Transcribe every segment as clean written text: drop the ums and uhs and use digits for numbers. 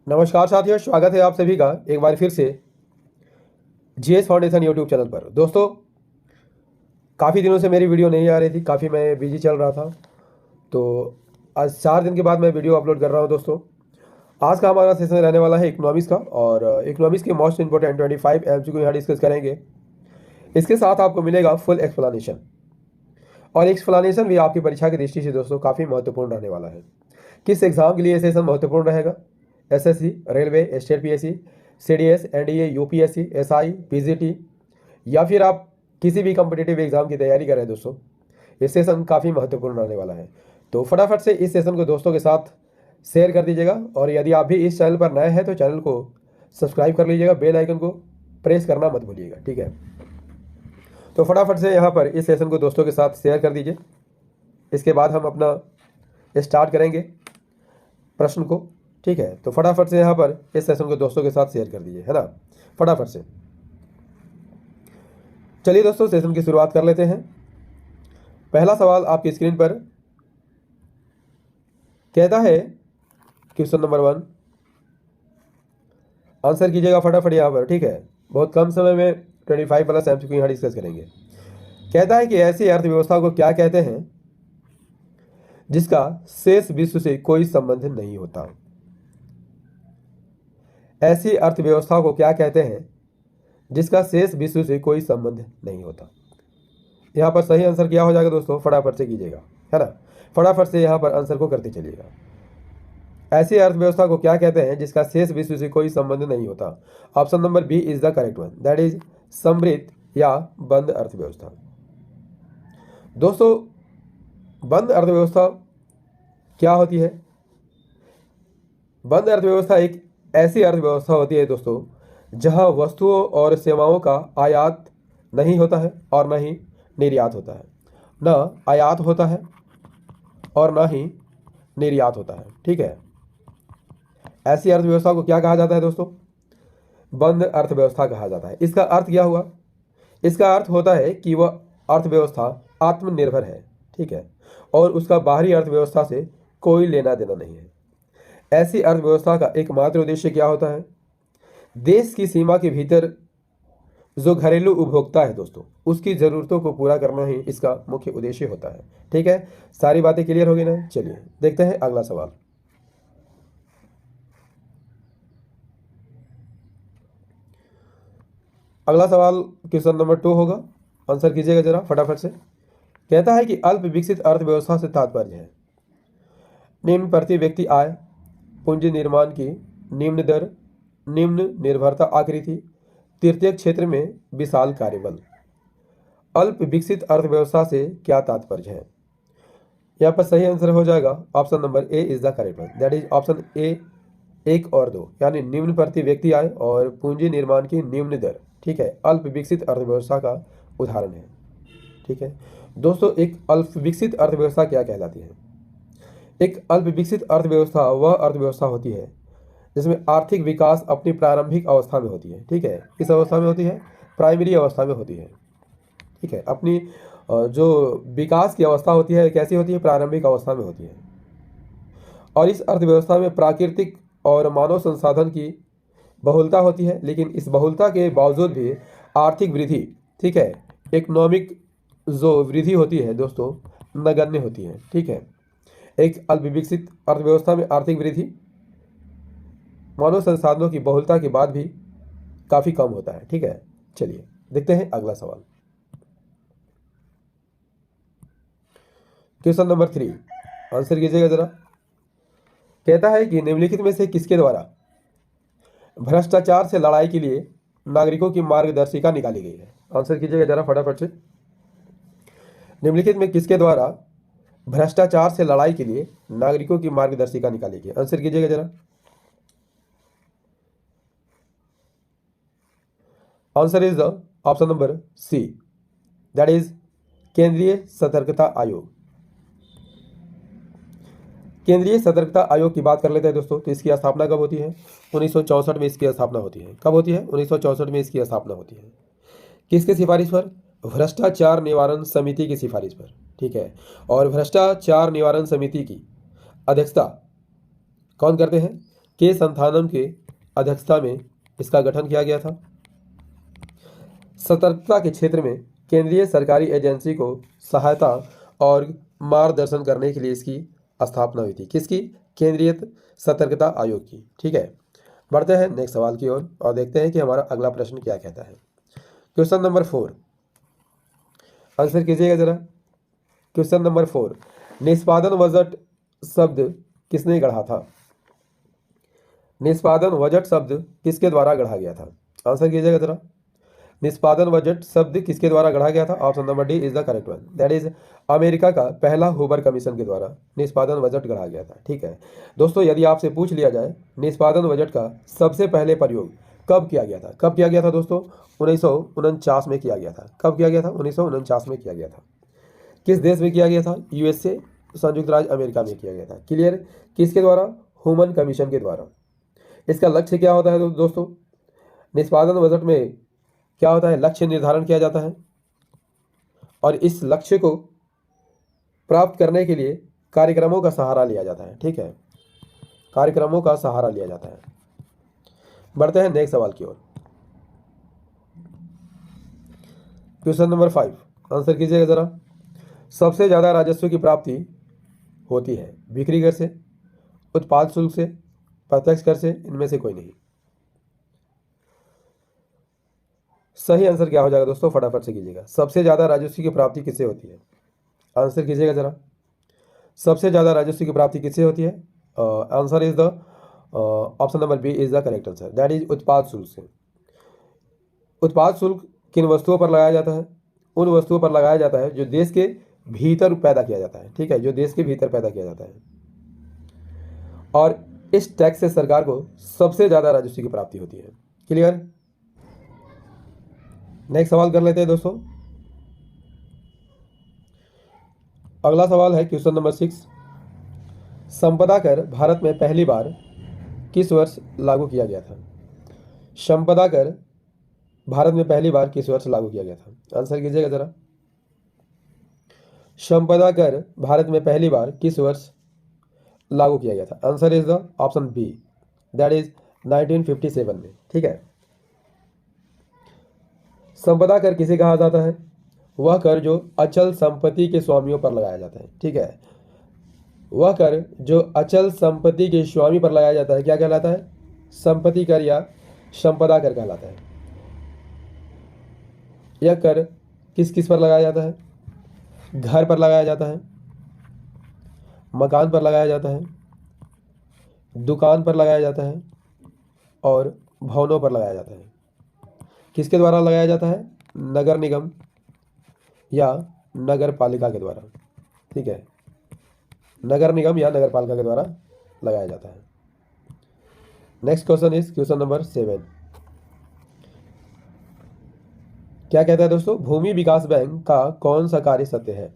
नमस्कार साथियों, स्वागत है आप सभी का एक बार फिर से जीएस फाउंडेशन यूट्यूब चैनल पर। दोस्तों, काफ़ी दिनों से मेरी वीडियो नहीं आ रही थी, काफ़ी मैं बिजी चल रहा था। तो आज 4 दिन के बाद मैं वीडियो अपलोड कर रहा हूं। दोस्तों, आज का हमारा सेशन रहने वाला है इकोनॉमिक्स का, और इकोनॉमिक्स के मोस्ट इंपॉर्टेंट 25 एमसीक्यू यहाँ डिस्कस करेंगे। इसके साथ आपको मिलेगा फुल एक्सप्लेनेशन, और एक्सप्लेनेशन भी आपकी परीक्षा की दृष्टि से दोस्तों काफ़ी महत्वपूर्ण रहने वाला है। किस एग्जाम के लिए ये सेशन महत्वपूर्ण रहेगा? SSC, railway, state PSC, CDS, NDA, UPSC, SI, PGT, या फिर आप किसी भी कॉम्पिटिटिव एग्जाम की तैयारी कर रहे हैं दोस्तों, ये सेशन काफ़ी महत्वपूर्ण रहने वाला है। तो फटाफट से इस सेशन को दोस्तों के साथ शेयर कर दीजिएगा, और यदि आप भी इस चैनल पर नए हैं तो चैनल को सब्सक्राइब कर लीजिएगा, बेल आइकन को प्रेस करना मत भूलिएगा, ठीक है। तो फटाफट से यहाँ पर इस सेशन को दोस्तों के साथ शेयर कर दीजिए। इसके बाद हम अपना स्टार्ट करेंगे प्रश्न को, ठीक है। तो फटाफट से यहाँ पर इस सेशन को दोस्तों के साथ शेयर कर दीजिए, है ना, फटाफट से। चलिए दोस्तों, सेशन की शुरुआत कर लेते हैं। पहला सवाल आपकी स्क्रीन पर कहता है, क्वेश्चन नंबर 1, आंसर कीजिएगा फटाफट यहाँ पर, ठीक है। बहुत कम समय में 25+ एमसीक्यू यहाँ डिस्कस करेंगे। कहता है कि ऐसी अर्थव्यवस्था को क्या कहते हैं जिसका शेष विश्व से कोई संबंध नहीं होता? ऐसी अर्थव्यवस्था को क्या कहते हैं जिसका शेष विश्व से कोई संबंध नहीं होता? यहाँ पर सही आंसर क्या हो जाएगा दोस्तों? फटाफट से कीजिएगा, है ना, फटाफट से यहाँ पर आंसर को करते चलिएगा। ऐसी अर्थव्यवस्था को क्या कहते हैं जिसका शेष विश्व से कोई संबंध नहीं होता? Option number B is the correct one, that is समृद्ध या बंद अर्थव्यवस्था। दोस्तों, बंद अर्थव्यवस्था क्या होती है? बंद अर्थव्यवस्था एक ऐसी अर्थव्यवस्था होती है दोस्तों जहां वस्तुओं और सेवाओं का आयात नहीं होता है और न ही निर्यात होता है। न आयात होता है और न ही निर्यात होता है, ठीक है। ऐसी अर्थव्यवस्था को क्या कहा जाता है दोस्तों? बंद अर्थव्यवस्था कहा जाता है। इसका अर्थ क्या हुआ? इसका अर्थ होता है कि वह अर्थव्यवस्था आत्मनिर्भर है, ठीक है, और उसका बाहरी अर्थव्यवस्था से कोई लेना देना नहीं है। ऐसी अर्थव्यवस्था का एकमात्र उद्देश्य क्या होता है? देश की सीमा के भीतर जो घरेलू उपभोक्ता है दोस्तों, उसकी ज़रूरतों को पूरा करना ही इसका मुख्य उद्देश्य होता है, ठीक है। सारी बातें क्लियर हो गई ना? चलिए देखते हैं अगला सवाल। अगला सवाल क्वेश्चन नंबर 2 होगा, आंसर कीजिएगा जरा फटाफट से। कहता है कि अल्प विकसित अर्थव्यवस्था से तात्पर्य है निम्न प्रति व्यक्ति आय, पूंजी निर्माण की निम्न दर, निम्न निर्भरता आकृति, तृतीय क्षेत्र में विशाल कार्यबल। अल्प विकसित अर्थव्यवस्था से क्या तात्पर्य है? यहाँ पर सही आंसर हो जाएगा option number A is the correct one, that is option A 1 और 2, यानी निम्न प्रति व्यक्ति आय और पूंजी निर्माण की निम्न दर, ठीक है, अल्प विकसित अर्थव्यवस्था का उदाहरण है, ठीक है। दोस्तों, एक अल्प विकसित अर्थव्यवस्था क्या कहलाती है? एक अल्प विकसित अर्थव्यवस्था वह अर्थव्यवस्था होती है जिसमें आर्थिक विकास अपनी प्रारंभिक अवस्था में होती है, ठीक है। किस अवस्था में होती है? प्राइमरी अवस्था में होती है, ठीक है। अपनी जो विकास की अवस्था होती है कैसी होती है? प्रारंभिक अवस्था में होती है। और इस अर्थव्यवस्था में प्राकृतिक और मानव संसाधन की बहुलता होती है, लेकिन इस बहुलता के बावजूद भी आर्थिक वृद्धि, ठीक है, इकोनॉमिक जो वृद्धि होती है दोस्तों नगण्य होती है, ठीक है। एक अल्प विकसित अर्थव्यवस्था में आर्थिक वृद्धि मानव संसाधनों की बहुलता के बाद भी काफ़ी कम होता है, ठीक है। चलिए देखते हैं अगला सवाल, क्वेश्चन नंबर 3, आंसर कीजिएगा जरा। कहता है कि निम्नलिखित में से किसके द्वारा भ्रष्टाचार से लड़ाई के लिए नागरिकों की मार्गदर्शिका निकाली गई है? आंसर कीजिएगा जरा फटाफट से। निम्नलिखित में किसके द्वारा भ्रष्टाचार से लड़ाई के लिए नागरिकों की मार्गदर्शिका निकाली गई? आंसर कीजिएगा जरा। Answer is the option number C, that is केंद्रीय सतर्कता आयोग। केंद्रीय सतर्कता आयोग की बात कर लेते हैं दोस्तों। तो इसकी स्थापना कब होती है? 1964 में इसकी स्थापना होती है। कब होती है? 1964 में इसकी स्थापना होती है। किसके सिफारिश पर? भ्रष्टाचार निवारण समिति की सिफारिश पर, ठीक है। और भ्रष्टाचार निवारण समिति की अध्यक्षता कौन करते हैं? के संथानम के अध्यक्षता में इसका गठन किया गया था। सतर्कता के क्षेत्र में केंद्रीय सरकारी एजेंसी को सहायता और मार्गदर्शन करने के लिए इसकी स्थापना हुई थी। किसकी? केंद्रीय सतर्कता आयोग की। ठीक है, बढ़ते हैं नेक्स्ट सवाल की ओर और देखते हैं कि हमारा अगला प्रश्न क्या कहता है। क्वेश्चन नंबर 4, आंसर कीजिएगा जरा। क्वेश्चन नंबर 4, निष्पादन बजट शब्द किसने गढ़ा था? निष्पादन बजट शब्द किसके द्वारा गढ़ा गया था? आंसर कीजिएगा जरा। निष्पादन बजट शब्द किसके द्वारा गढ़ा गया था? Option number D is the correct one. That is America का पहला हूबर कमीशन के द्वारा निष्पादन बजट गढ़ा गया था। ठीक है दोस्तों, यदि आपसे पूछ लिया जाए निष्पादन बजट का सबसे पहले प्रयोग कब किया गया था? कब किया गया था दोस्तों? 1949 में किया गया था। कब किया गया था? 1949 में किया गया था। किस देश में किया गया था? यूएसए, संयुक्त राज्य अमेरिका में किया गया था। क्लियर? किसके द्वारा? ह्यूमन कमीशन के द्वारा। इसका लक्ष्य क्या होता है दोस्तों? निष्पादन बजट में क्या होता है? लक्ष्य निर्धारण किया जाता है और इस लक्ष्य को प्राप्त करने के लिए कार्यक्रमों का सहारा लिया जाता है। ठीक है, कार्यक्रमों का सहारा लिया जाता है। बढ़ते हैं नेक्स्ट सवाल की ओर। क्वेश्चन नंबर 5, आंसर कीजिएगा जरा। सबसे ज्यादा राजस्व की प्राप्ति होती है बिक्री कर से, उत्पाद शुल्क से, प्रत्यक्ष कर से, इनमें से कोई नहीं। सही आंसर क्या हो जाएगा दोस्तों? फटाफट से कीजिएगा। सबसे ज्यादा राजस्व की प्राप्ति किससे होती है? आंसर कीजिएगा जरा। सबसे ज्यादा राजस्व की प्राप्ति किससे होती है? Answer is the option number B is the correct answer. That is उत्पाद शुल्क से। उत्पाद शुल्क किन वस्तुओं पर लगाया जाता है? उन वस्तुओं पर लगाया जाता है जो देश के भीतर पैदा किया जाता है। ठीक है, जो देश के भीतर पैदा किया जाता है और इस टैक्स से सरकार को सबसे ज्यादा राजस्व की प्राप्ति होती है। क्लियर? नेक्स्ट सवाल कर लेते हैं दोस्तों। अगला सवाल है क्वेश्चन नंबर 6, संपदा कर भारत में पहली बार किस वर्ष लागू किया गया था? संपदा कर भारत में पहली बार किस वर्ष लागू किया गया था? आंसर कीजिएगा जरा। संपदा कर भारत में पहली बार किस वर्ष लागू किया गया था? Answer is the option B, that is 1957 में। ठीक है, संपदा कर किसे कहा जाता है? वह कर जो अचल संपत्ति के स्वामियों पर लगाया जाता है। ठीक है, वह कर जो अचल संपत्ति के स्वामी पर लगाया जाता है क्या कहलाता है? संपत्ति कर या संपदा कर कहलाता है। यह कर किस किस पर लगाया जाता है? घर पर लगाया जाता है, मकान पर लगाया जाता है, दुकान पर लगाया जाता है और भवनों पर लगाया जाता है। किसके द्वारा लगाया जाता है? नगर निगम या नगर पालिका के द्वारा। ठीक है, नगर निगम या नगर पालिका के द्वारा लगाया जाता है। Next question is question number 7। क्या कहता है दोस्तों? भूमि विकास बैंक का कौन सा कार्य सत्य है?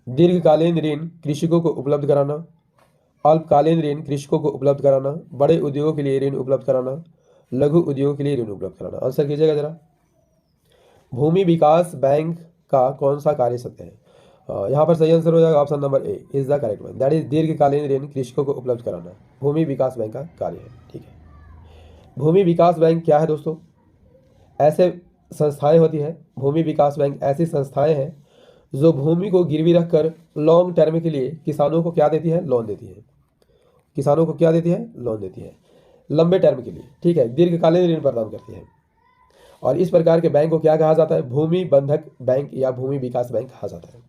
दीर्घकालीन ऋण कृषकों को उपलब्ध कराना, अल्पकालीन ऋण कृषकों को उपलब्ध कराना, बड़े उद्योगों के लिए ऋण उपलब्ध कराना, लघु उद्योगों के लिए ऋण उपलब्ध कराना। आंसर कीजिएगा जरा। भूमि विकास बैंक का कौन सा कार्य सत्य है? यहाँ पर सही आंसर हो जाएगा option number A is the correct one. That is दीर्घकालीन ऋण कृषकों को उपलब्ध कराना भूमि विकास बैंक का कार्य है। ठीक है, भूमि विकास बैंक क्या है दोस्तों? ऐसे संस्थाएं होती हैं, भूमि विकास बैंक ऐसी संस्थाएं हैं जो भूमि को गिरवी रखकर लॉन्ग टर्म के लिए किसानों को क्या देती है? लोन देती है। किसानों को क्या देती है? लोन देती है, लंबे टर्म के लिए। ठीक है, दीर्घकालीन ऋण प्रदान करती है और इस प्रकार के बैंक को क्या कहा जाता है? भूमि बंधक बैंक या भूमि विकास बैंक कहा जाता है।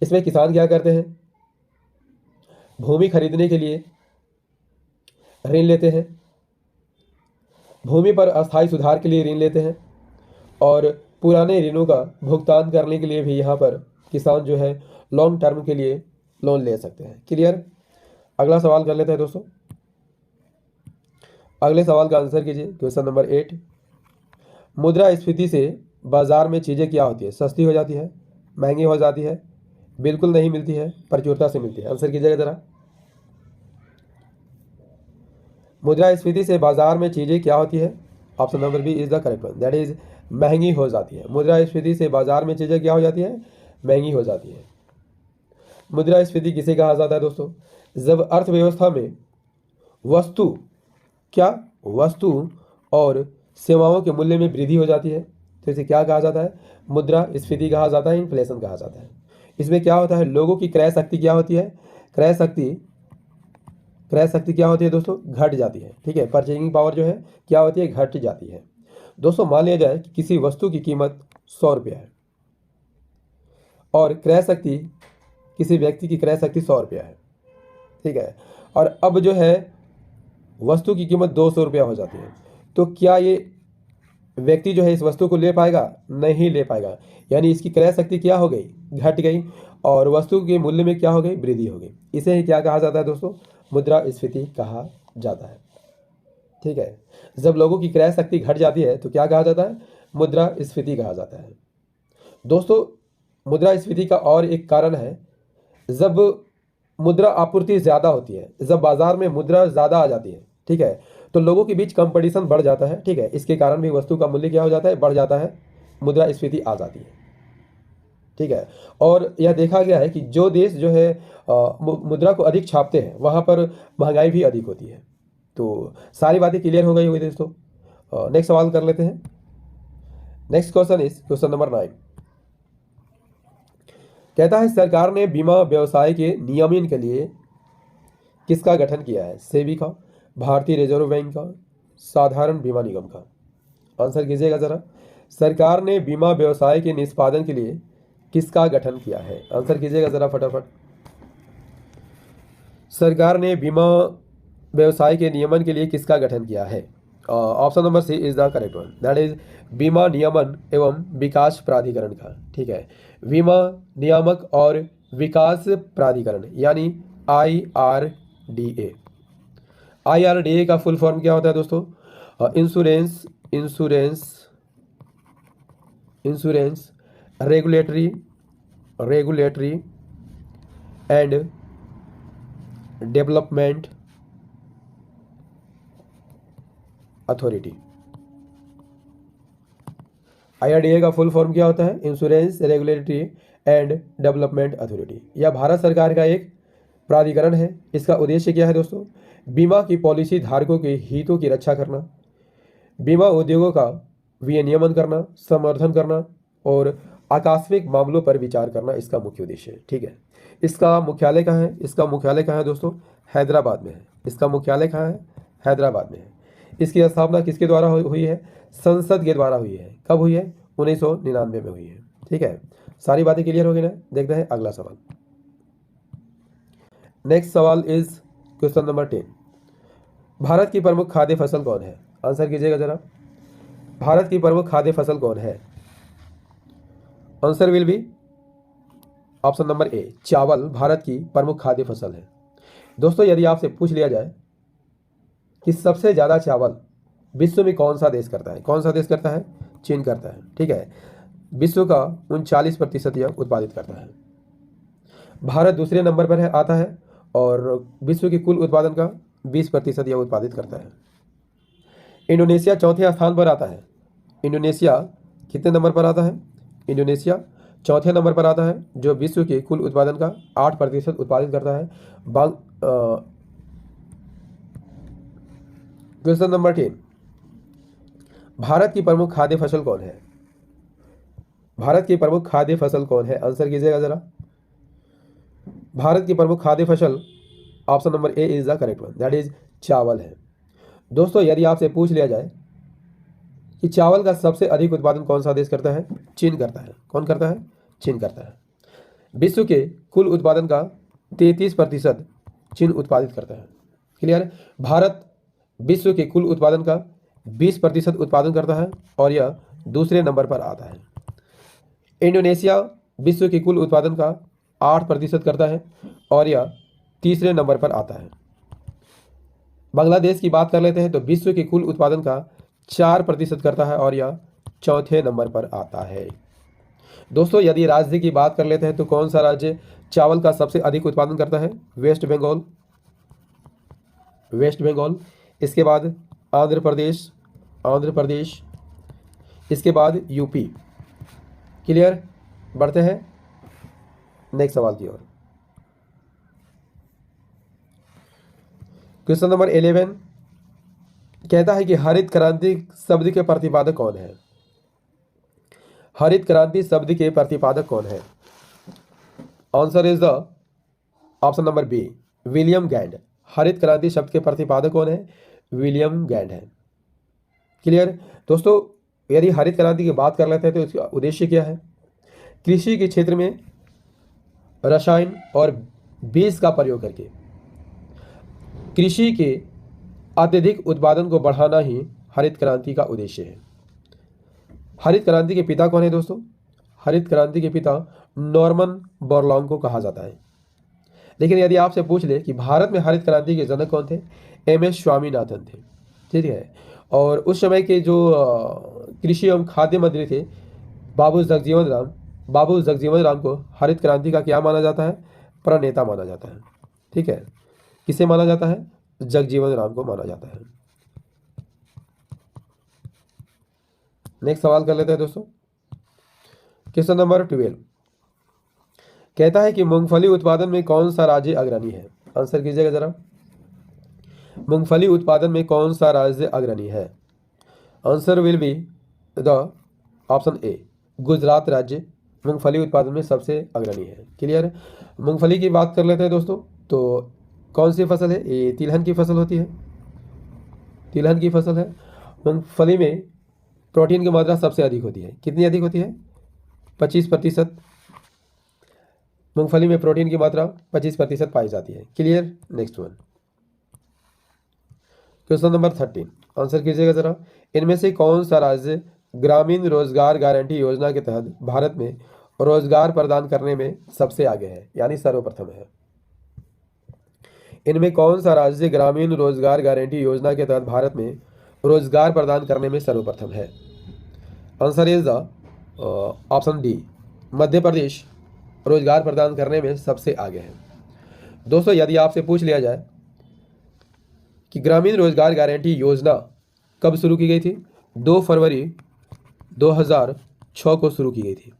इसमें किसान क्या करते हैं? भूमि खरीदने के लिए ऋण लेते हैं, भूमि पर अस्थायी सुधार के लिए ऋण लेते हैं और पुराने ऋणों का भुगतान करने के लिए भी यहाँ पर किसान जो है लॉन्ग टर्म के लिए लोन ले सकते हैं। क्लियर? अगला सवाल कर लेते हैं दोस्तों। अगले सवाल का आंसर कीजिए क्वेश्चन नंबर 8। मुद्रास्फीति से बाजार में चीज़ें क्या होती है? सस्ती हो जाती है, महंगी हो जाती है, बिल्कुल नहीं मिलती है, प्रचुरता से मिलती है। आंसर कीजिएगा जरा। मुद्रास्फीति से बाजार में चीज़ें क्या होती है? Option number B is the correct one, that is महंगी हो जाती है। मुद्रास्फीति से बाजार में चीज़ें क्या हो जाती है? महंगी हो जाती है। मुद्रास्फीति किसे कहा जाता है दोस्तों? जब अर्थव्यवस्था में वस्तु वस्तु और सेवाओं के मूल्य में वृद्धि हो जाती है तो इसे क्या कहा जाता है? मुद्रास्फीति कहा जाता है, इन्फ्लेशन कहा जाता है। इसमें क्या होता है? लोगों की क्रय शक्ति क्या होती है? क्रय शक्ति क्या होती है दोस्तों? घट जाती है। ठीक है, परचेजिंग पावर जो है क्या होती है? घट जाती है। दोस्तों मान लिया जाए कि किसी वस्तु की कीमत 100 रुपया है और क्रय शक्ति, किसी व्यक्ति की क्रय शक्ति 100 रुपया है। ठीक है, और अब जो है वस्तु की कीमत 200 रुपया हो जाती है, तो क्या ये व्यक्ति जो है इस वस्तु को ले पाएगा? नहीं ले पाएगा। यानी इसकी क्रय शक्ति क्या हो गई? घट गई, और वस्तु के मूल्य में क्या हो गई? वृद्धि हो गई। इसे ही क्या कहा जाता है दोस्तों? मुद्रास्फीति कहा जाता है। ठीक है, जब लोगों की क्रय शक्ति घट जाती है तो क्या कहा जाता है? मुद्रास्फीति कहा जाता है। दोस्तों मुद्रास्फीति का और एक कारण है, जब मुद्रा आपूर्ति ज़्यादा होती है, जब बाजार में मुद्रा ज़्यादा आ जाती है, ठीक है, तो लोगों के बीच कंपटीशन बढ़ जाता है। ठीक है, इसके कारण भी वस्तु का मूल्य क्या हो जाता है? बढ़ जाता है, मुद्रास्फीति आ जाती है। ठीक है, और यह देखा गया है कि जो देश जो है मुद्रा को अधिक छापते हैं वहाँ पर महंगाई भी अधिक होती है। तो सारी बातें क्लियर हो गई हुई दोस्तों। नेक्स्ट सवाल कर लेते हैं। Next question is question number 9। कहता है सरकार ने बीमा व्यवसाय के नियमन के लिए किसका गठन किया है? सेबी का, भारतीय रिजर्व बैंक का, साधारण बीमा निगम का? आंसर कीजिएगा जरा। सरकार ने बीमा व्यवसाय के निष्पादन के लिए किसका गठन किया है? आंसर कीजिएगा जरा फटाफट। सरकार ने बीमा व्यवसाय के नियमन के लिए किसका गठन किया है? Option number C is the correct one, that is बीमा नियमन एवं विकास प्राधिकरण का। ठीक है, बीमा नियामक और विकास प्राधिकरण यानी IRDA। IRDA का फुल फॉर्म क्या होता है दोस्तों? Insurance regulatory and development authority. IRDA का फुल फॉर्म क्या होता है? Insurance regulatory and development authority. यह भारत सरकार का एक प्राधिकरण है। इसका उद्देश्य क्या है दोस्तों? बीमा की पॉलिसी धारकों के हितों की रक्षा करना, बीमा उद्योगों का विनियमन करना, समर्थन करना और आकस्मिक मामलों पर विचार करना इसका मुख्य उद्देश्य है। ठीक है, इसका मुख्यालय कहाँ है? इसका मुख्यालय कहाँ है दोस्तों? हैदराबाद में है। इसका मुख्यालय कहाँ है? हैदराबाद में है। इसकी स्थापना किसके द्वारा हुई है? संसद के द्वारा हुई है। कब हुई है? 1999 में हुई है। ठीक है, सारी बातें क्लियर हो गई ना? देखते हैं अगला सवाल। नेक्स्ट सवाल इज क्वेश्चन नंबर 10। भारत की प्रमुख खाद्य फसल कौन है? आंसर कीजिएगा जरा। भारत की प्रमुख खाद्य फसल कौन है? Answer will be option number ए, चावल भारत की प्रमुख खाद्य फसल है। दोस्तों यदि आपसे पूछ लिया जाए कि सबसे ज़्यादा चावल विश्व में कौन सा देश करता है? कौन सा देश करता है? चीन करता है। ठीक है, विश्व का 39% यह उत्पादित करता है। भारत दूसरे नंबर पर आता है और विश्व के कुल उत्पादन का 20% यह उत्पादित करता है। इंडोनेशिया चौथे स्थान पर आता है। इंडोनेशिया कितने नंबर पर आता है? इंडोनेशिया चौथे नंबर पर आता है, जो विश्व के कुल उत्पादन का 8% उत्पादित करता है। Question number 10। भारत की प्रमुख खाद्य फसल कौन है? भारत की प्रमुख खाद्य फसल कौन है? आंसर कीजिएगा जरा। भारत की प्रमुख खाद्य फसल option number A is the correct one, that is चावल है। दोस्तों यदि आपसे पूछ लिया जाए कि चावल का सबसे अधिक उत्पादन कौन सा देश करता है? चीन करता है। कौन करता है? चीन करता है। विश्व के कुल उत्पादन का 33% चीन उत्पादित करता है। क्लियर है? भारत विश्व के कुल उत्पादन का 20% उत्पादन करता है और यह दूसरे नंबर पर आता है। इंडोनेशिया विश्व के कुल उत्पादन का 8% करता है और यह तीसरे नंबर पर आता है। बांग्लादेश की बात कर लेते हैं तो विश्व के कुल उत्पादन का 4% करता है और यह चौथे नंबर पर आता है। दोस्तों यदि राज्य की बात कर लेते हैं तो कौन सा राज्य चावल का सबसे अधिक उत्पादन करता है? वेस्ट बंगाल। इसके बाद आंध्र प्रदेश, इसके बाद यूपी। क्लियर? बढ़ते हैं नेक्स्ट सवाल की ओर। क्वेश्चन नंबर 11 कहता है कि हरित क्रांति शब्द के प्रतिपादक कौन है? हरित क्रांति शब्द के प्रतिपादक कौन है? Answer is the option number B, William Gaud. हरित क्रांति शब्द के प्रतिपादक कौन है? विलियम गैंड है। क्लियर दोस्तों, यदि हरित क्रांति की बात कर लेते हैं तो इसका उद्देश्य क्या है? कृषि के क्षेत्र में रसायन और बीज का प्रयोग करके कृषि के अत्यधिक उत्पादन को बढ़ाना ही हरित क्रांति का उद्देश्य है। हरित क्रांति के पिता कौन है दोस्तों? हरित क्रांति के पिता नॉर्मन बोरलॉन्ग को कहा जाता है। लेकिन यदि आपसे पूछ ले कि भारत में हरित क्रांति के जनक कौन थे? MS स्वामीनाथन थे। ठीक है। और उस समय के जो कृषि एवं खाद्य मंत्री थे बाबू जगजीवन राम को हरित क्रांति का क्या माना जाता है? प्रणेता माना जाता है। ठीक है। किसे माना जाता है? जगजीवन राम को माना जाता है। नेक्स्ट सवाल कर लेते हैं दोस्तों। क्वेश्चन नंबर 12 कहता है कि मूंगफली उत्पादन में कौन सा राज्य अग्रणी है? आंसर कीजिएगा जरा। मूंगफली उत्पादन में कौन सा राज्य अग्रणी है? Answer will be the option A, Gujarat राज्य मूंगफली उत्पादन में सबसे अग्रणी है। क्लियर। मूंगफली की बात कर लेते हैं दोस्तों, तो कौन सी फसल है? ये तिलहन की फसल होती है। तिलहन की फसल है। मूंगफली में प्रोटीन की मात्रा सबसे अधिक होती है। कितनी अधिक होती है? 25%। मूंगफली में प्रोटीन की मात्रा 25% पाई जाती है। Clear. Next one, question number 13 answer कीजिएगा जरा। इनमें से कौन सा राज्य ग्रामीण रोजगार गारंटी योजना के तहत भारत में रोजगार प्रदान करने में सबसे आगे है, यानी सर्वप्रथम है? इनमें कौन सा राज्य ग्रामीण रोजगार गारंटी योजना के तहत भारत में रोजगार प्रदान करने में सर्वप्रथम है? Answer is the option D, Madhya Pradesh रोजगार प्रदान करने में सबसे आगे है। दोस्तों, यदि आपसे पूछ लिया जाए कि ग्रामीण रोजगार गारंटी योजना कब शुरू की गई थी? 2 फरवरी 2006 को शुरू की गई थी।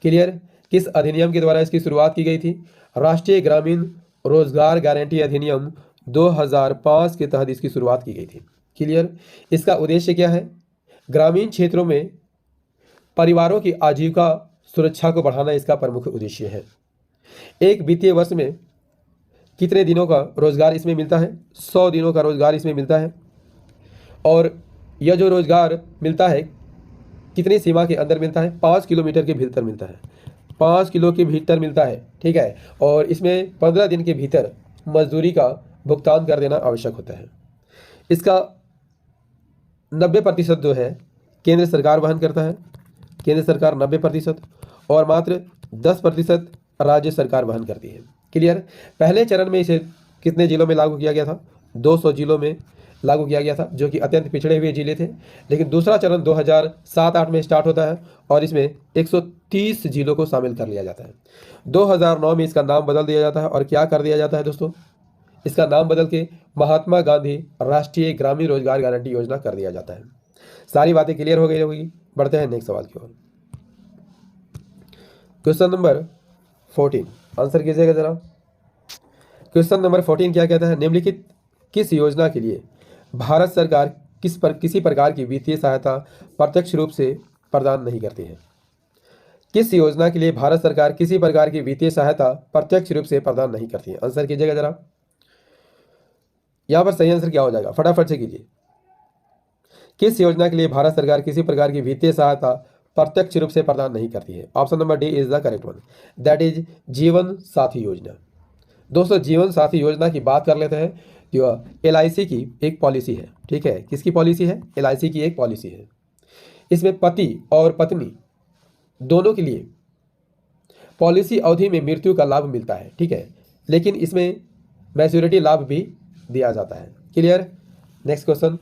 क्लियर। किस अधिनियम के द्वारा इसकी शुरुआत की गई थी? राष्ट्रीय ग्रामीण रोजगार गारंटी अधिनियम 2005 के तहत इसकी शुरुआत की गई थी। क्लियर। इसका उद्देश्य क्या है? ग्रामीण क्षेत्रों में परिवारों की आजीविका सुरक्षा को बढ़ाना इसका प्रमुख उद्देश्य है। एक वित्तीय वर्ष में कितने दिनों का रोजगार इसमें मिलता है? 100 दिनों का रोजगार इसमें मिलता है। और यह जो रोजगार मिलता है कितनी सीमा के अंदर मिलता है? 5 किलोमीटर के भीतर मिलता है। 5 किलो के भीतर मिलता है। ठीक है। और इसमें 15 दिन के भीतर मजदूरी का भुगतान कर देना आवश्यक होता है। इसका 90% जो है केंद्र सरकार वहन करता है। केंद्र सरकार 90% और मात्र 10% राज्य सरकार वहन करती है। क्लियर। पहले चरण में इसे कितने जिलों में लागू किया गया था? 200 जिलों में लागू किया गया था, जो कि अत्यंत पिछड़े हुए जिले थे। लेकिन दूसरा चरण 2007-8 में स्टार्ट होता है और इसमें 130 जिलों को शामिल कर लिया जाता है। 2009 में इसका नाम बदल दिया जाता है और क्या कर दिया जाता है दोस्तों? इसका नाम बदल के महात्मा गांधी राष्ट्रीय ग्रामीण रोजगार गारंटी योजना कर दिया जाता है। सारी बातें क्लियर हो गई होगी। बढ़ते हैं नेक्स्ट सवाल की ओर। क्वेश्चन नंबर 14 आंसर कीजिएगा जरा। क्वेश्चन नंबर 14 क्या कहता है? निम्नलिखित किस योजना के लिए भारत सरकार किसी प्रकार की वित्तीय सहायता प्रत्यक्ष रूप से प्रदान नहीं करती है? किस योजना के लिए भारत सरकार किसी प्रकार की वित्तीय सहायता प्रत्यक्ष रूप से प्रदान नहीं करती है? आंसर कीजिएगा जरा। यहां पर सही आंसर क्या हो जाएगा? फटाफट से कीजिए। किस योजना के लिए भारत सरकार किसी प्रकार की वित्तीय सहायता प्रत्यक्ष रूप से प्रदान नहीं करती है? Option number D is the correct one, that is जीवन साथी योजना। दोस्तों, जीवन साथी योजना की बात कर लेते हैं। जो LIC की एक पॉलिसी है। ठीक है। किसकी पॉलिसी है? LIC की एक पॉलिसी है। इसमें पति और पत्नी दोनों के लिए पॉलिसी अवधि में मृत्यु का लाभ मिलता है। ठीक है। लेकिन इसमें मैच्योरिटी लाभ भी दिया जाता है। Clear. Next question.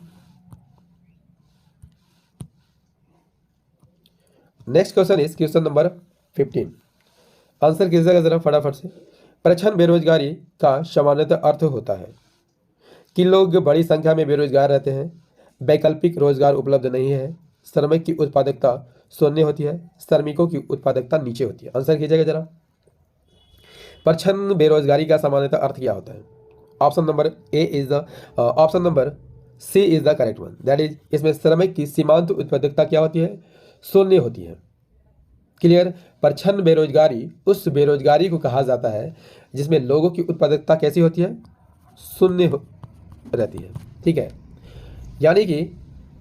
Next question is question number 15 answer कीजिएगा जरा फटाफट से। प्रच्छन्न बेरोजगारी का सामान्यतः अर्थ होता है कि लोग बड़ी संख्या में बेरोजगार रहते हैं, वैकल्पिक रोजगार उपलब्ध नहीं है, श्रमिक की उत्पादकता शून्य होती है, श्रमिकों की उत्पादकता नीचे होती है। आंसर कीजिएगा जरा। प्रच्छन्न बेरोजगारी का सामान्यतः अर्थ क्या होता है? Option number option number C is the correct one. That is, इसमें श्रमिक की सीमांत उत्पादकता क्या होती है? शून्य होती है। क्लियर। प्रच्छन्न बेरोजगारी उस बेरोजगारी को कहा जाता है जिसमें लोगों की उत्पादकता कैसी होती है? शून्य रहती है। ठीक है, यानी कि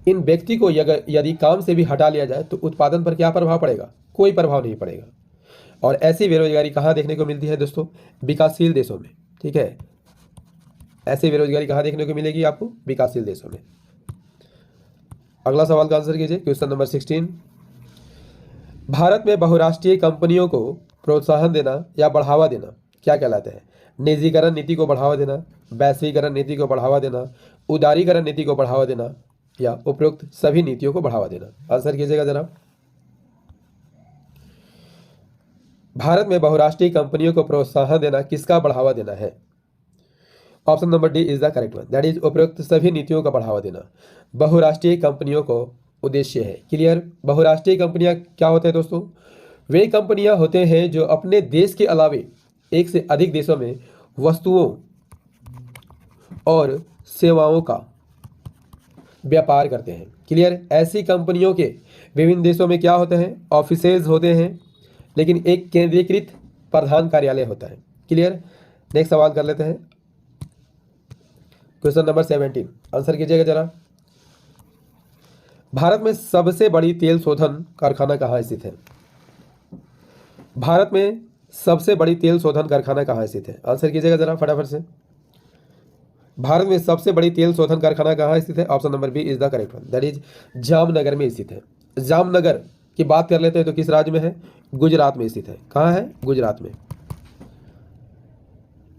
इन व्यक्ति को यदि काम से भी हटा लिया जाए तो उत्पादन पर क्या प्रभाव पड़ेगा? कोई प्रभाव नहीं पड़ेगा। और ऐसी बेरोजगारी कहाँ देखने को मिलती है दोस्तों? विकासशील देशों में। ठीक है, ऐसी बेरोजगारी कहाँ देखने को मिलेगी आपको? विकासशील देशों में। अगला सवाल का आंसर कीजिए, क्वेश्चन नंबर 16। भारत में बहुराष्ट्रीय कंपनियों को प्रोत्साहन देना या बढ़ावा देना क्या कहलाता है? निजीकरण नीति को बढ़ावा देना, वैश्वीकरण नीति को बढ़ावा देना, उदारीकरण नीति को बढ़ावा देना, या उपरोक्त सभी नीतियों को बढ़ावा देना? आंसर कीजिएगा जरा। भारत में बहुराष्ट्रीय कंपनियों को प्रोत्साहन देना किसका बढ़ावा देना है? Option number D is the correct one. That is, उपरोक्त सभी नीतियों का बढ़ावा देना बहुराष्ट्रीय कंपनियों को उद्देश्य है। क्लियर। बहुराष्ट्रीय कंपनियां क्या होते हैं दोस्तों? वे कंपनियां होते हैं जो अपने देश के अलावे एक से अधिक देशों में वस्तुओं और सेवाओं का व्यापार करते हैं। क्लियर। ऐसी कंपनियों के विभिन्न देशों में क्या होते हैं? ऑफिसेज होते हैं, लेकिन एक केंद्रीकृत प्रधान कार्यालय होता है। क्लियर। नेक्स्ट सवाल कर लेते हैं, क्वेश्चन नंबर 17। आंसर कीजिएगा जरा। भारत में सबसे बड़ी तेल शोधन कारखाना कहाँ स्थित है? भारत में सबसे बड़ी तेल शोधन कारखाना कहाँ स्थित है? आंसर कीजिएगा जरा फटाफट से। भारत में सबसे बड़ी तेल शोधन कारखाना कहाँ स्थित है? Option number B is the correct one. That is, Jamnagar में स्थित है। जामनगर की बात कर लेते हैं तो किस राज्य में है? गुजरात में स्थित है। कहाँ है? गुजरात में।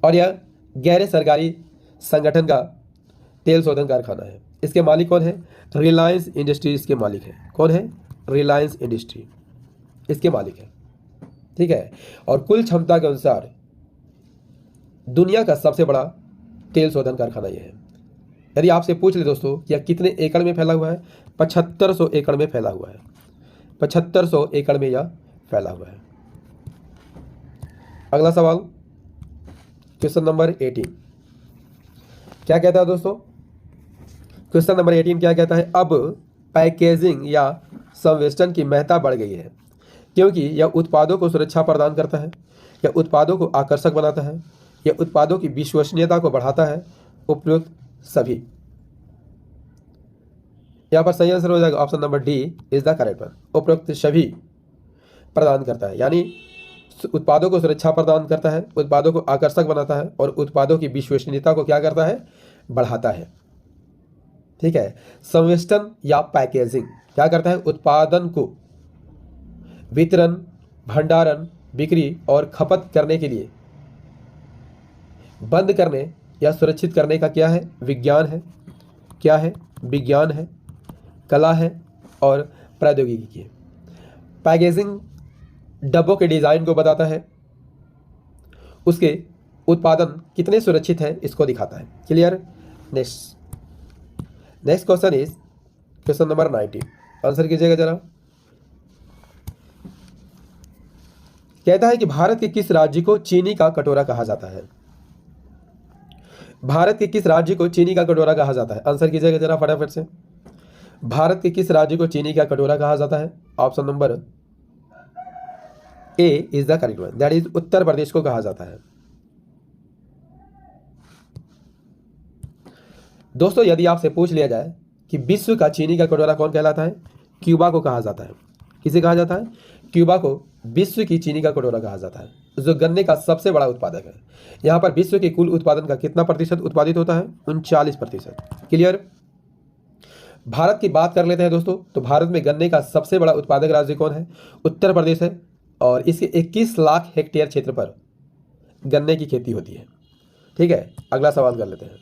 और यह गैर सरकारी संगठन का तेल शोधन कारखाना है। इसके मालिक कौन है? रिलायंस इंडस्ट्री इसके मालिक है। कौन है? रिलायंस इंडस्ट्री इसके मालिक है। ठीक है, और कुल क्षमता के अनुसार दुनिया का सबसे बड़ा तेल शोधन कारखाना यह है। यदि आपसे पूछ ले दोस्तों कि यह कितने एकड़ में फैला हुआ है? 7500 एकड़ में फैला हुआ है। 7500 एकड़ में यह फैला हुआ है। अगला सवाल, क्वेश्चन नंबर 18 क्या कहता है दोस्तों? क्वेश्चन नंबर 18 क्या कहता है? अब पैकेजिंग या संवेष्टन की महत्ता बढ़ गई है क्योंकि यह उत्पादों को सुरक्षा प्रदान करता है, यह उत्पादों को आकर्षक बनाता है, यह उत्पादों की विश्वसनीयता को बढ़ाता है। उपयुक्त सभी, यहाँ पर सही आंसर हो जाएगा option number D is the correct one. उपयुक्त सभी प्रदान करता है, यानी उत्पादों को सुरक्षा प्रदान करता है, उत्पादों को आकर्षक बनाता है और उत्पादों की विश्वसनीयता को क्या करता है? बढ़ाता है। ठीक है, संवेष्टन या पैकेजिंग क्या करता है? उत्पादन को वितरण, भंडारण, बिक्री और खपत करने के लिए बंद करने या सुरक्षित करने का क्या है? विज्ञान है। क्या है? विज्ञान है, कला है और प्रौद्योगिकी है। पैकेजिंग डब्बों के डिज़ाइन को बताता है, उसके उत्पादन कितने सुरक्षित है इसको दिखाता है। Clear. Next question is question number 19। Answer कीजिएगा जरा। कहता है कि भारत के किस राज्य को चीनी का कटोरा कहा जाता है? भारत के किस राज्य को चीनी का कटोरा कहा जाता है? आंसर कीजिएगा जरा फटाफट से। भारत के किस राज्य को चीनी का कटोरा कहा जाता है? Option number A is the correct one. That is, Uttar Pradesh को कहा जाता है। दोस्तों यदि आपसे पूछ लिया जाए कि विश्व का चीनी का कटोरा कौन कहलाता है? क्यूबा को कहा जाता है। किसे कहा जाता है? क्यूबा को विश्व की चीनी का कटोरा कहा जाता है, जो गन्ने का सबसे बड़ा उत्पादक है। यहाँ पर विश्व के कुल उत्पादन का कितना प्रतिशत उत्पादित होता है? 39%। क्लियर। भारत की बात कर लेते हैं दोस्तों, तो भारत में गन्ने का सबसे बड़ा उत्पादक राज्य कौन है? उत्तर प्रदेश है, और इसके 21 लाख हेक्टेयर क्षेत्र पर गन्ने की खेती होती है। ठीक है, अगला सवाल कर लेते हैं,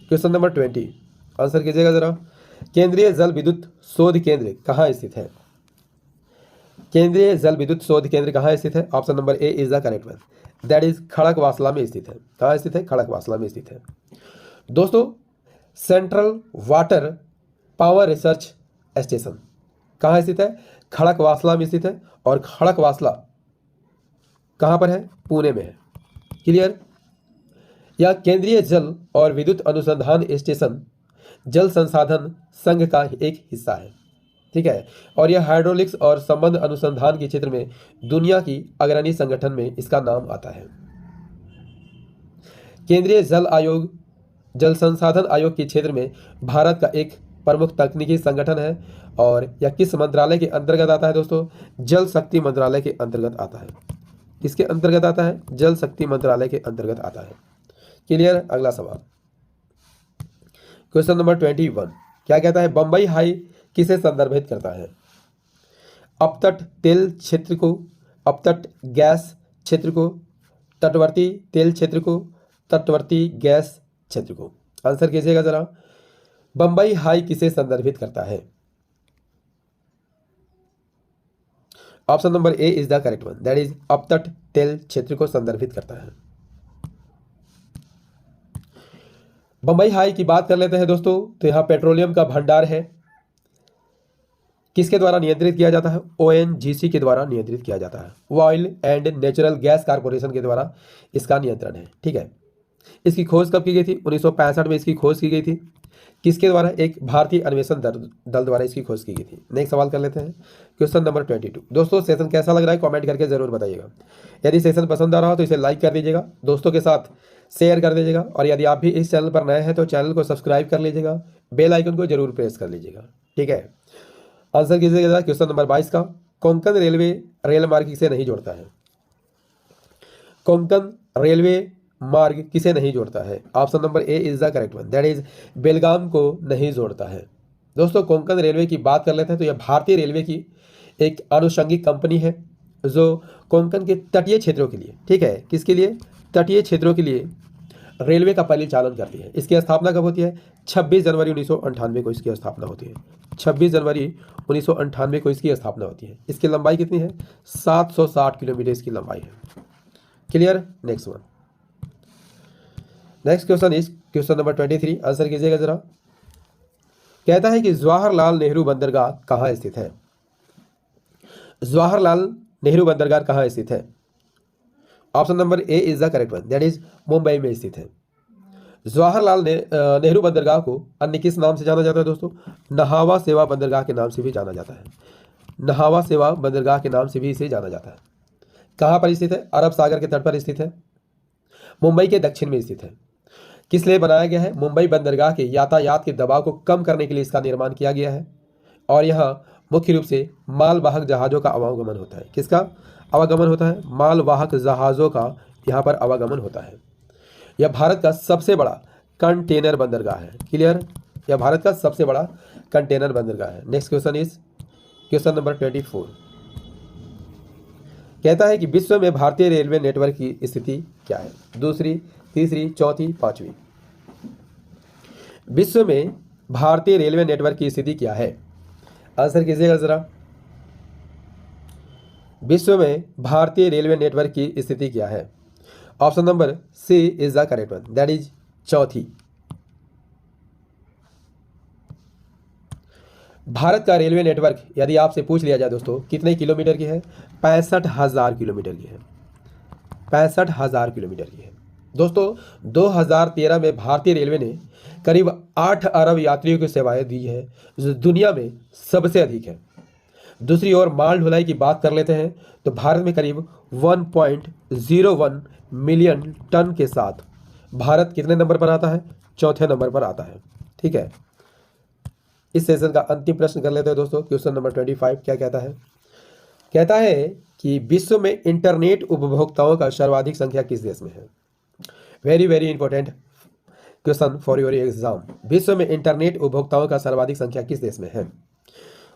क्वेश्चन नंबर 20। आंसर कीजिएगा जरा। केंद्रीय जल विद्युत शोध केंद्र कहाँ स्थित है? केंद्रीय जल विद्युत शोध केंद्र कहाँ स्थित है? Option number A is the correct one. That is, Khadakwasla में स्थित है। कहाँ स्थित है? खड़कवासला में स्थित है। दोस्तों central water power research station कहाँ स्थित है? खड़कवासला में स्थित है, और खड़कवासला कहाँ पर है? पुणे में है। क्लियर। यह केंद्रीय जल और विद्युत अनुसंधान स्टेशन जल संसाधन संघ का एक हिस्सा है, ठीक है। और यह हाइड्रोलिक्स और संबंध अनुसंधान के क्षेत्र में दुनिया की अग्रणी संगठन में इसका नाम आता है। केंद्रीय जल आयोग जल संसाधन आयोग के क्षेत्र में भारत का एक प्रमुख तकनीकी संगठन है और यह किस मंत्रालय के अंतर्गत आता है दोस्तों? जल शक्ति मंत्रालय के अंतर्गत आता है। किसके अंतर्गत आता है? जल शक्ति मंत्रालय के अंतर्गत आता है। क्लियर? अगला सवाल, क्वेश्चन नंबर 21 क्या कहता है? बंबई हाई किसे संदर्भित करता है? अपतट तेल क्षेत्र को, अपतट गैस क्षेत्र को, तटवर्ती तेल क्षेत्र को, तटवर्ती गैस क्षेत्र को? आंसर कीजिएगा जरा। बंबई हाई किसे संदर्भित करता है? Option number A is the correct one, that is अपतट तेल क्षेत्र को संदर्भित करता है। बंबई हाई की बात कर लेते हैं दोस्तों, तो यहां पेट्रोलियम का भंडार है। किसके द्वारा नियंत्रित किया जाता है? ओएनजीसी के द्वारा नियंत्रित किया जाता है। Oil and natural gas corporation के द्वारा इसका नियंत्रण है, ठीक है। इसकी खोज कब की गई थी? 1965 में इसकी खोज की गई थी। किसके द्वारा? एक भारतीय अन्वेषण दल द्वारा इसकी खोज की गई थी। नेक्स्ट सवाल कर लेते हैं, क्वेश्चन नंबर 22। दोस्तों सेशन कैसा लग रहा है कमेंट करके जरूर बताइएगा। यदि सेशन पसंद आ रहा हो तो इसे लाइक कर दीजिएगा, दोस्तों के साथ शेयर कर दीजिएगा, और यदि आप भी इस चैनल पर नए हैं तो चैनल को सब्सक्राइब कर लीजिएगा, बेल आइकन को जरूर प्रेस कर लीजिएगा, ठीक है। आंसर कीजिएगा क्वेश्चन नंबर 22 का, कोंकण रेलवे रेल मार्ग किसे नहीं जोड़ता है? कोंकण रेलवे मार्ग किसे नहीं जोड़ता है? Option number A is the correct one, that is Belgaum को नहीं जोड़ता है। दोस्तों कोंकण रेलवे की बात कर लेते हैं तो यह भारतीय रेलवे की एक आनुषंगिक कंपनी है जो कोंकण के तटीय क्षेत्रों के लिए, ठीक है, किसके लिए? तटीय क्षेत्रों के लिए रेलवे का परिचालन करती है। इसकी स्थापना कब होती है? 26 जनवरी 1998 को इसकी स्थापना होती है। 26 जनवरी 1998 को इसकी स्थापना होती है। इसकी लंबाई कितनी है? 760 किलोमीटर इसकी लंबाई है। Clear? Next one, next question is question number 23। Answer कीजिएगा जरा। कहता है कि जवाहरलाल नेहरू बंदरगाह कहाँ स्थित है? जवाहरलाल नेहरू बंदरगाह कहाँ स्थित है? Option number A is the correct one, that is Mumbai में स्थित है। जवाहरलाल नेहरू बंदरगाह को अन्य किस नाम से जाना जाता है दोस्तों? नहावा सेवा बंदरगाह के नाम से भी जाना जाता है। नहावा सेवा बंदरगाह के नाम से भी इसे जाना जाता है। कहाँ पर स्थित है? अरब सागर के तट पर स्थित है, मुंबई के दक्षिण में स्थित है। किस लिए बनाया गया है? मुंबई बंदरगाह के यातायात के दबाव को कम करने के लिए इसका निर्माण किया गया है, और यहाँ मुख्य रूप से मालवाहक जहाज़ों का आवागमन होता है। किसका आवागमन होता है? मालवाहक जहाज़ों का यहाँ पर आवागमन होता है। यह भारत का सबसे बड़ा कंटेनर बंदरगाह है। क्लियर? यह भारत का सबसे बड़ा कंटेनर बंदरगाह है। Next question is question number 24। कहता है कि विश्व में भारतीय रेलवे नेटवर्क की स्थिति क्या है? दूसरी, तीसरी, चौथी, पांचवी? विश्व में भारतीय रेलवे नेटवर्क की स्थिति क्या है? आंसर कीजिएगा जरा। विश्व में भारतीय रेलवे नेटवर्क की स्थिति क्या है? Option number C is the correct one, that is चौथी। भारत का रेलवे नेटवर्क यदि आपसे पूछ लिया जाए दोस्तों कितने किलोमीटर की है? 65,000 किलोमीटर की है। 65,000 किलोमीटर की है। दोस्तों 2013 में भारतीय रेलवे ने करीब 8 अरब यात्रियों की सेवाएं दी है, जो दुनिया में सबसे अधिक है। दूसरी ओर माल ढुलाई की बात कर लेते हैं तो भारत में करीब 1.01 मिलियन टन के साथ भारत कितने नंबर पर आता है? चौथे नंबर पर आता है, ठीक है। इस सेशन का अंतिम प्रश्न कर लेते हैं दोस्तों, क्वेश्चन नंबर 25 क्या कहता है? कहता है कि विश्व में इंटरनेट उपभोक्ताओं का सर्वाधिक संख्या किस देश में है? Very very important question for your exam. विश्व में इंटरनेट उपभोक्ताओं का सर्वाधिक संख्या किस देश में है?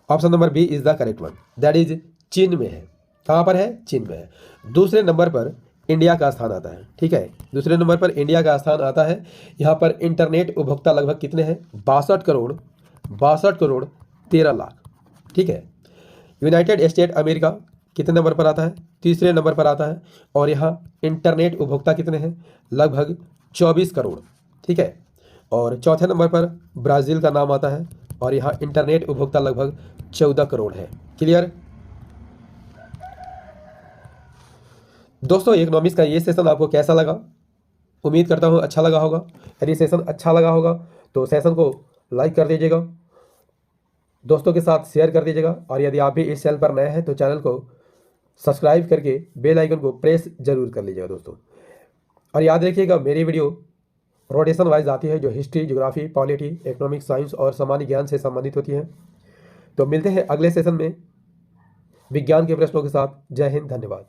Option number B is the correct one, that is चीन में है। कहाँ पर है? चीन में है। दूसरे नंबर पर इंडिया का स्थान आता है, ठीक है। दूसरे नंबर पर इंडिया का स्थान आता है। यहाँ पर इंटरनेट उपभोक्ता लगभग कितने हैं? 62 करोड़ 13 लाख, ठीक है। यूनाइटेड स्टेट अमेरिका कितने नंबर पर आता है? तीसरे नंबर पर आता है। और यहाँ इंटरनेट उपभोक्ता कितने हैं? लगभग 24 करोड़, ठीक है। और चौथे नंबर पर ब्राज़ील का नाम आता है, और यहाँ इंटरनेट उपभोक्ता लगभग 14 करोड़ है। क्लियर? दोस्तों इकोनॉमिक्स का ये सेशन आपको कैसा लगा? उम्मीद करता हूँ अच्छा लगा होगा। यदि सेशन अच्छा लगा होगा तो सेशन को लाइक कर दीजिएगा, दोस्तों के साथ शेयर कर दीजिएगा, और यदि आप भी इस चैनल पर नए हैं तो चैनल को सब्सक्राइब करके बेल आइकन को प्रेस जरूर कर लीजिएगा दोस्तों। और याद रखिएगा मेरी वीडियो रोटेशन वाइज आती है, जो history, geography, polity, economics, science और सामान्य ज्ञान से संबंधित होती है। तो मिलते हैं अगले सेशन में विज्ञान के प्रश्नों के साथ। जय हिंद, धन्यवाद।